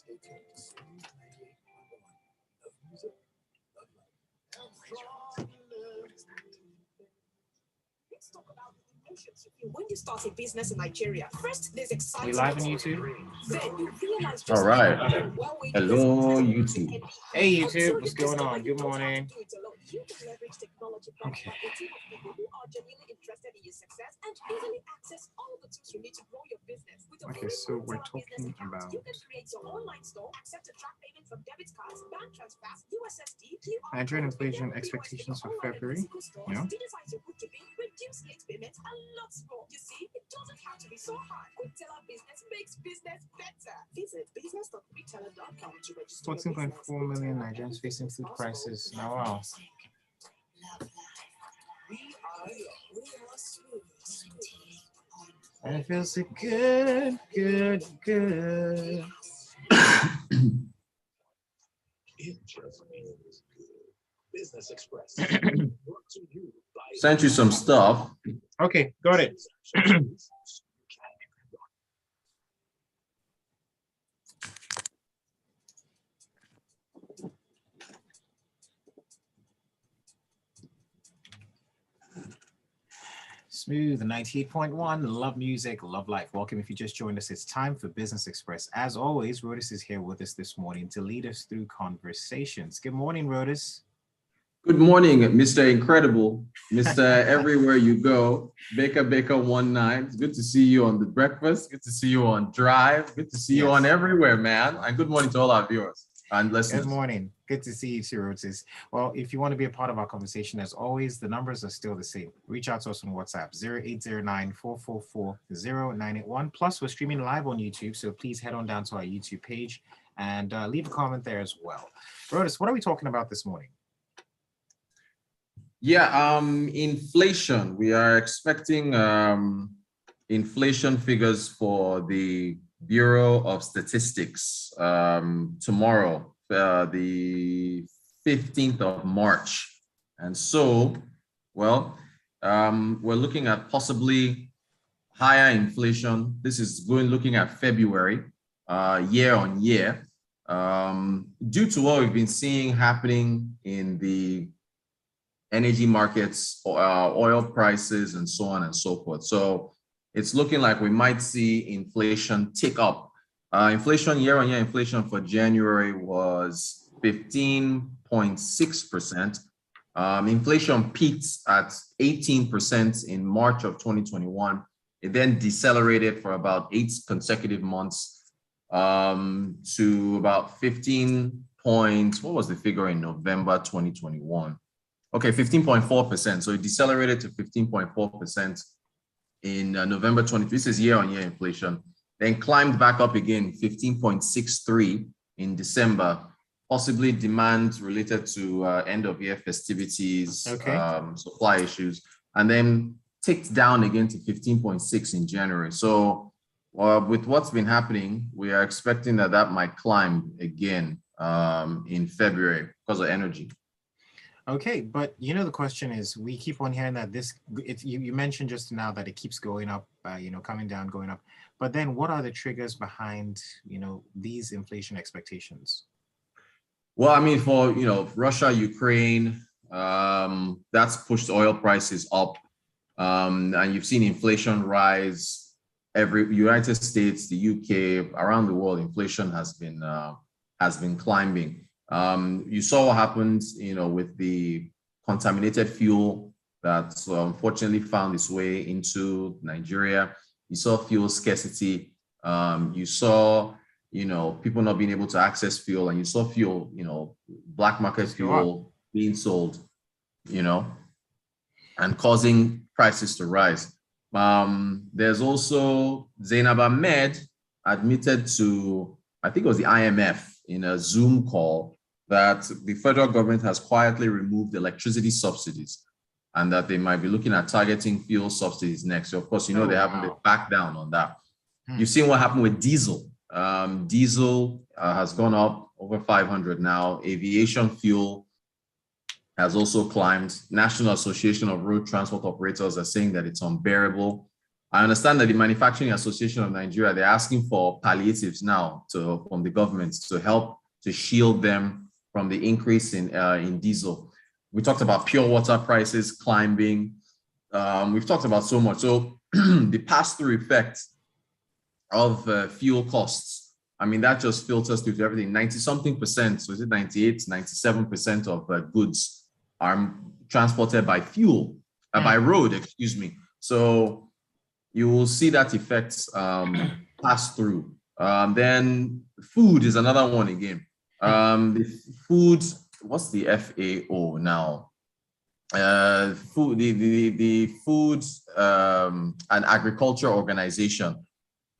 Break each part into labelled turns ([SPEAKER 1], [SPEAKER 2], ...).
[SPEAKER 1] Let's talk about the emotions you feel when you start a business in Nigeria. First, there's excitement.
[SPEAKER 2] We live on YouTube?
[SPEAKER 1] Then you realize
[SPEAKER 3] All
[SPEAKER 1] just
[SPEAKER 3] right.
[SPEAKER 1] how well we
[SPEAKER 3] Hello, YouTube.
[SPEAKER 2] Hey YouTube, what's going on? Good morning.
[SPEAKER 1] You can leverage technology powered by a team of people who are genuinely interested in your success and easily access all the tools you need to grow your business. With a
[SPEAKER 2] Okay, so we're talking about
[SPEAKER 1] you can create your online store, accept a track payment from debit cards, bank transfers, USSD, QR
[SPEAKER 2] Nigerian
[SPEAKER 1] codes,
[SPEAKER 2] inflation
[SPEAKER 1] POS
[SPEAKER 2] expectations for
[SPEAKER 1] online and
[SPEAKER 2] February.
[SPEAKER 1] physical stores,
[SPEAKER 2] Yeah.
[SPEAKER 1] digitize your bookkeeping, reduce late payments, and lots more. You see, it doesn't have to be so hard. QuickTeller Business makes business better. Visit business.quickteller.com to register your
[SPEAKER 2] 14.4
[SPEAKER 1] business.
[SPEAKER 2] million Nigerians facing food crisis. Now, wow. And it feels so good, good, good.
[SPEAKER 4] It just means good. Business Express.
[SPEAKER 3] Sent you some stuff.
[SPEAKER 2] Okay, got it. Smooth 98.1, love music, love life. Welcome if you just joined us. It's time for Business Express. As always, Rotus is here with us this morning to lead us through conversations. Good morning, Rotus.
[SPEAKER 3] Good morning, Mr. Incredible, Mr. Everywhere You Go, Baker 19. It's good to see you on The Breakfast. Good to see you on Drive. Good to see you on everywhere, man. And good morning to all our viewers and listeners.
[SPEAKER 2] Good morning. Good to see you too, Rotus. Well, if you want to be a part of our conversation, as always, the numbers are still the same. Reach out to us on WhatsApp, 0809-444-0981. Plus, we're streaming live on YouTube, so please head on down to our YouTube page and leave a comment there as well. Rotus, what are we talking about this morning?
[SPEAKER 3] Yeah, inflation. We are expecting inflation figures for the Bureau of Statistics tomorrow, the 15th of March. And so, well, we're looking at possibly higher inflation. This is looking at February, year on year, due to what we've been seeing happening in the energy markets, oil prices, and so on and so forth. So it's looking like we might see inflation tick up. Inflation, year-on-year inflation for January was 15.6%. Inflation peaked at 18% in March of 2021. It then decelerated for about 8 consecutive months to about 15 points. What was the figure in November 2021? Okay, 15.4%. So it decelerated to 15.4% in November 23. This is year-on-year inflation. Then climbed back up again, 15.63 in December. Possibly demand related to end-of-year festivities, supply issues, and then ticked down again to 15.6 in January. So with what's been happening, we are expecting that might climb again in February because of energy.
[SPEAKER 2] Okay, but the question is, we keep on hearing that you mentioned just now that it keeps going up, coming down, going up. But then what are the triggers behind, these inflation expectations?
[SPEAKER 3] Well, I mean, for, Russia, Ukraine, that's pushed oil prices up. And you've seen inflation rise every United States, the UK, around the world. Inflation has been climbing. You saw what happened, with the contaminated fuel that unfortunately found its way into Nigeria. You saw fuel scarcity. You saw, people not being able to access fuel, and you saw fuel, black market fuel being sold, and causing prices to rise. There's also Zainab Ahmed admitted to, I think it was the IMF, in a Zoom call, that the federal government has quietly removed electricity subsidies and that they might be looking at targeting fuel subsidies next. So of course, they haven't backed down on that. You've seen what happened with diesel. Diesel has gone up over 500 now. Aviation fuel has also climbed. National Association of Road Transport Operators are saying that it's unbearable. I understand that the Manufacturing Association of Nigeria, they're asking for palliatives now from the government to help to shield them from the increase in diesel. We talked about pure water prices climbing. We've talked about so much. So the pass-through effect of fuel costs, I mean, that just filters through to everything. 90-something%, so is it 98, 97% of goods are transported by fuel, by road, excuse me. So you will see that effect pass through. Then food is another one again. The food, what's the FAO now? Food, the Food and Agriculture Organization.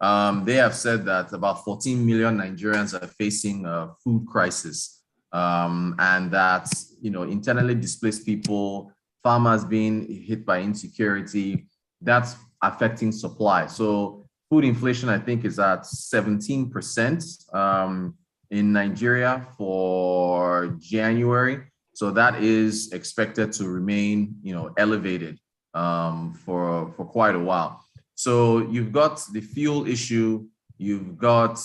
[SPEAKER 3] They have said that about 14 million Nigerians are facing a food crisis, and that, you know, internally displaced people, farmers being hit by insecurity, that's affecting supply. So food inflation, I think, is at 17% in Nigeria for January. So that is expected to remain, you know, elevated for quite a while. So you've got the fuel issue, you've got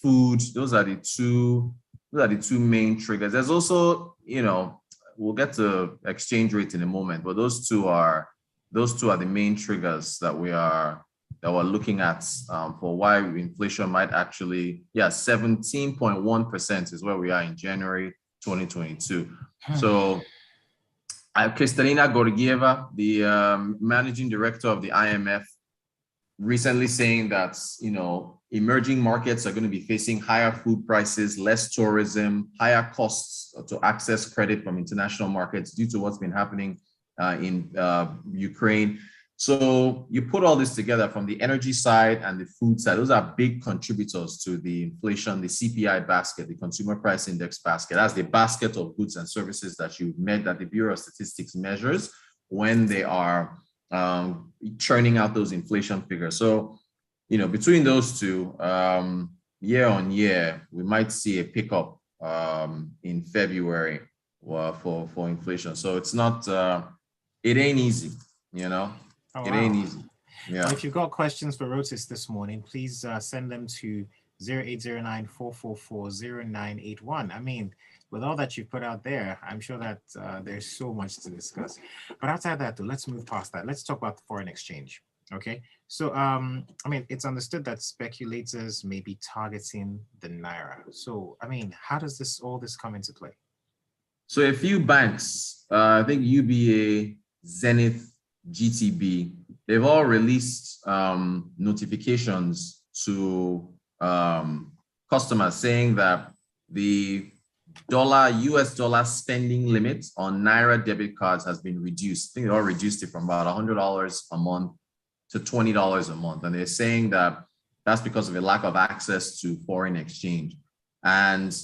[SPEAKER 3] food. Those are the two main triggers. There's also, you know, we'll get to exchange rate in a moment, but those two are the main triggers that we're looking at for why inflation might actually, 17.1% is where we are in January 2022. So Kristalina Georgieva, the managing director of the IMF, recently saying that, you know, emerging markets are going to be facing higher food prices, less tourism, higher costs to access credit from international markets due to what's been happening in Ukraine. So you put all this together from the energy side and the food side, those are big contributors to the inflation, the CPI basket, the consumer price index basket. That's the basket of goods and services that the Bureau of Statistics measures when they are churning out those inflation figures. So, you know, between those two, year on year, we might see a pickup in February for inflation. So it's not, it ain't easy, you know.
[SPEAKER 2] Oh,
[SPEAKER 3] it ain't easy. Yeah.
[SPEAKER 2] Well, if you've got questions for Rotus this morning, please send them to 0809-444-0981. I mean, with all that you've put out there, I'm sure that there's so much to discuss. But outside that, though, let's move past that. Let's talk about the foreign exchange. Okay. So, I mean, it's understood that speculators may be targeting the Naira. So, I mean, how does all this come into play?
[SPEAKER 3] So a few banks, I think UBA, Zenith, GTB, they've all released notifications to customers saying that the US dollar spending limit on Naira debit cards has been reduced. I think they all reduced it from about $100 a month to $20 a month. And they're saying that that's because of a lack of access to foreign exchange. And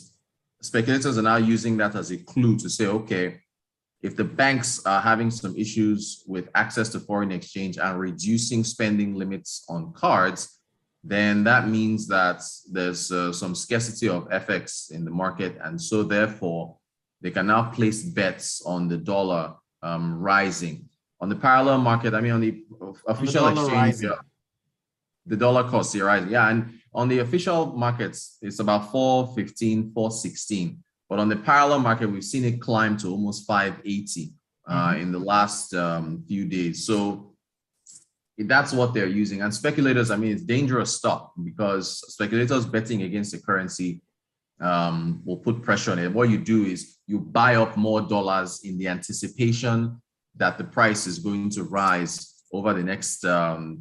[SPEAKER 3] speculators are now using that as a clue to say, okay, if the banks are having some issues with access to foreign exchange and reducing spending limits on cards, then that means that there's some scarcity of FX in the market. And so therefore, they can now place bets on the dollar rising. On the parallel market, I mean, on the official exchange, the dollar costs are rising. Yeah, and on the official markets, it's about 415, 416. But on the parallel market, we've seen it climb to almost 580 in the last few days. So that's what they're using. And speculators, I mean, it's dangerous stuff because speculators betting against the currency will put pressure on it. What you do is you buy up more dollars in the anticipation that the price is going to rise over the next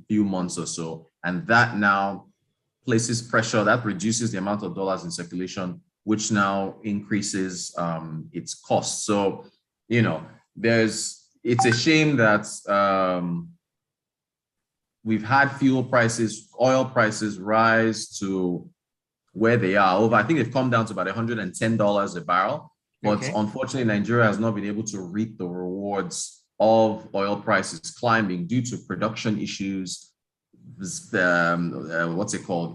[SPEAKER 3] few months or so. And that now places pressure, that reduces the amount of dollars in circulation, which now increases its cost. So, you know, it's a shame that we've had fuel prices, oil prices rise to where they are. I think they've come down to about $110 a barrel. But unfortunately, Nigeria has not been able to reap the rewards of oil prices climbing due to production issues,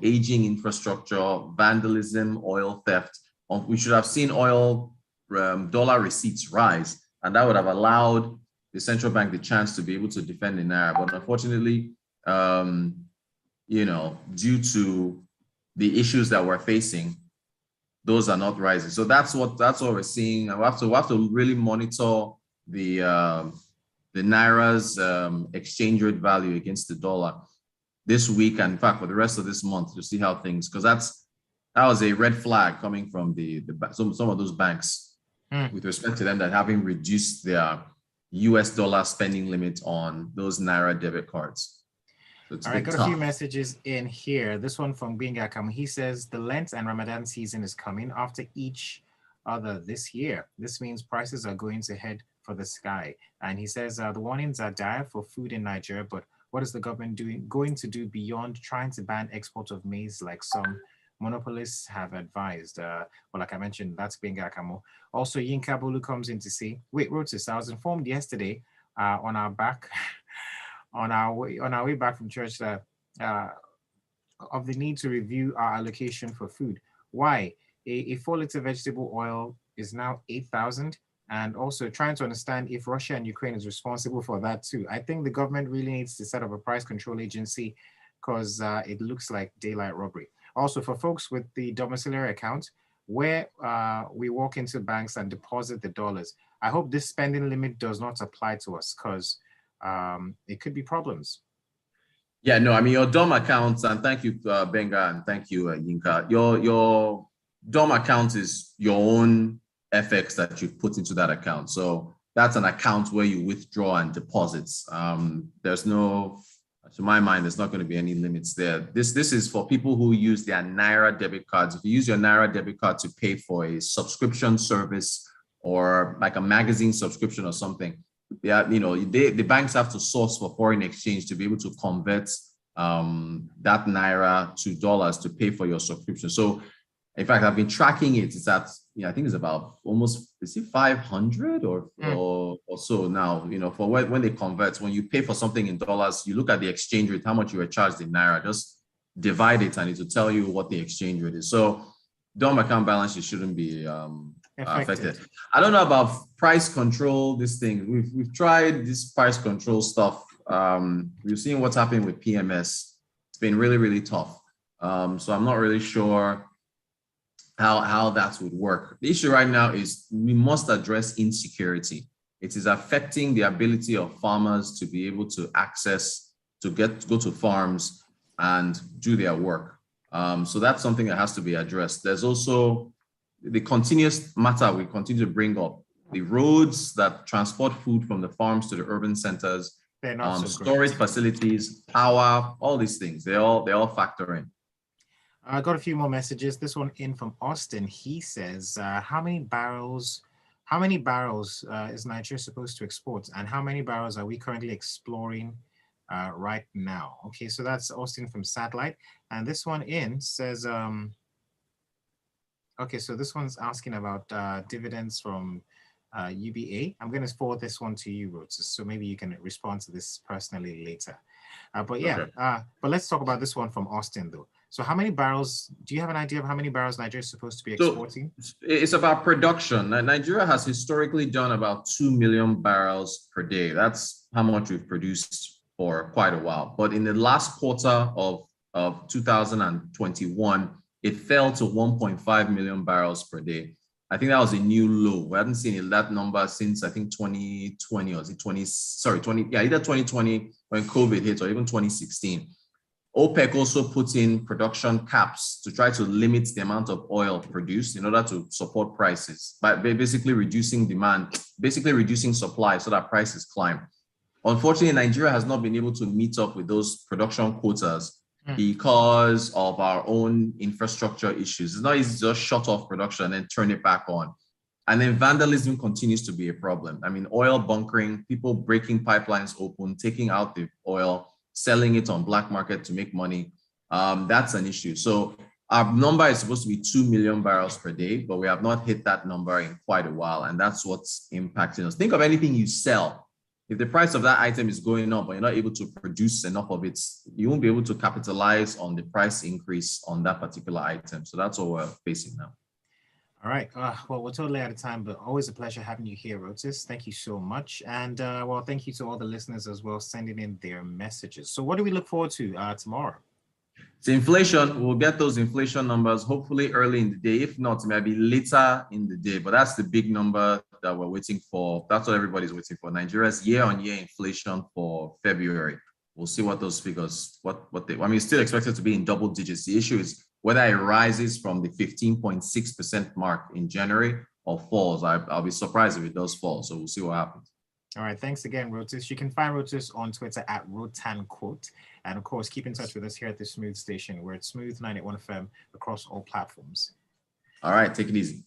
[SPEAKER 3] aging infrastructure, vandalism, oil theft. We should have seen oil dollar receipts rise, and that would have allowed the central bank the chance to be able to defend the Naira. But unfortunately, due to the issues that we're facing, those are not rising. So that's what we're seeing. We have to really monitor the naira's exchange rate value against the dollar this week, and in fact for the rest of this month, to see how things, because that was a red flag coming from some of those banks with respect to them that having reduced their US dollar spending limit on those naira debit cards. So it's
[SPEAKER 2] all right, got
[SPEAKER 3] tough.
[SPEAKER 2] a few messages in here. This one from Bingakam. He says the Lent and Ramadan season is coming after each other this year. This means prices are going to head for the sky. And he says the warnings are dire for food in Nigeria, but what is the government going to do beyond trying to ban export of maize like some monopolists have advised? Well, like I mentioned, that's Bingakamo. Also, Yinka Bolu comes in to say, wait, Rotus, I was informed yesterday on our way back from church that of the need to review our allocation for food. Why? A 4-liter vegetable oil is now 8,000, and also trying to understand if Russia and Ukraine is responsible for that too. I think the government really needs to set up a price control agency because it looks like daylight robbery. Also, for folks with the domiciliary account, where we walk into banks and deposit the dollars, I hope this spending limit does not apply to us because it could be problems.
[SPEAKER 3] Yeah, no, I mean, your DOM accounts, and thank you, Benga, and thank you, Yinka. Your DOM account is your own FX that you've put into that account. So that's an account where you withdraw and deposits. There's no, to my mind, there's not going to be any limits there. This is for people who use their Naira debit cards. If you use your Naira debit card to pay for a subscription service or like a magazine subscription or something, the banks have to source for foreign exchange to be able to convert that Naira to dollars to pay for your subscription. So in fact, I've been tracking it. It's at, I think it's about almost, is it 500 or so now, for when they convert, when you pay for something in dollars, you look at the exchange rate, how much you were charged in Naira, just divide it and it will tell you what the exchange rate is. So DOM account balances shouldn't be affected. I don't know about price control, this thing. We've tried this price control stuff. We've seen what's happening with PMS. It's been really, really tough. So I'm not really sure how that would work. The issue right now is we must address insecurity. It is affecting the ability of farmers to be able to go to farms and do their work. So that's something that has to be addressed. There's also the continuous matter we continue to bring up, the roads that transport food from the farms to the urban centers, storage facilities, power, all these things, they all factor in.
[SPEAKER 2] I got a few more messages. This one in from Austin. He says, how many barrels is Nigeria supposed to export? And how many barrels are we currently exploring right now? Okay, so that's Austin from Satellite. And this one in says, okay, so this one's asking about dividends from UBA. I'm going to forward this one to you, Rotus, so maybe you can respond to this personally later. But let's talk about this one from Austin, though. So how many barrels, do you have an idea of how many barrels Nigeria is supposed to be exporting?
[SPEAKER 3] So it's about production. Nigeria has historically done about 2 million barrels per day. That's how much we've produced for quite a while. But in the last quarter of 2021, it fell to 1.5 million barrels per day. I think that was a new low. We hadn't seen that number since I think 2020 or is it 20, either 2020 when COVID hit or even 2016. OPEC also put in production caps to try to limit the amount of oil produced in order to support prices, by basically reducing demand, basically reducing supply so that prices climb. Unfortunately, Nigeria has not been able to meet up with those production quotas because of our own infrastructure issues. It's not easy to just shut off production and then turn it back on. And then vandalism continues to be a problem. I mean, oil bunkering, people breaking pipelines open, taking out the oil, selling it on black market to make money. That's an issue. So our number is supposed to be 2 million barrels per day, but we have not hit that number in quite a while. And that's what's impacting us. Think of anything you sell. If the price of that item is going up, but you're not able to produce enough of it, you won't be able to capitalize on the price increase on that particular item. So that's what we're facing now.
[SPEAKER 2] All right. Well, we're totally out of time, but always a pleasure having you here, Rotus. Thank you so much. And well, thank you to all the listeners as well, sending in their messages. So what do we look forward to tomorrow?
[SPEAKER 3] So inflation, we'll get those inflation numbers hopefully early in the day. If not, maybe later in the day. But that's the big number that we're waiting for. That's what everybody's waiting for. Nigeria's year-on-year inflation for February. We'll see what those figures, it's still expected to be in double digits. The issue is whether it rises from the 15.6% mark in January or falls. I'll be surprised if it does fall. So we'll see what happens.
[SPEAKER 2] All right. Thanks again, Rotus. You can find Rotus on Twitter at RotanQuote. And of course, keep in touch with us here at the Smooth Station. We're at Smooth 981 FM across all platforms.
[SPEAKER 3] All right. Take it easy.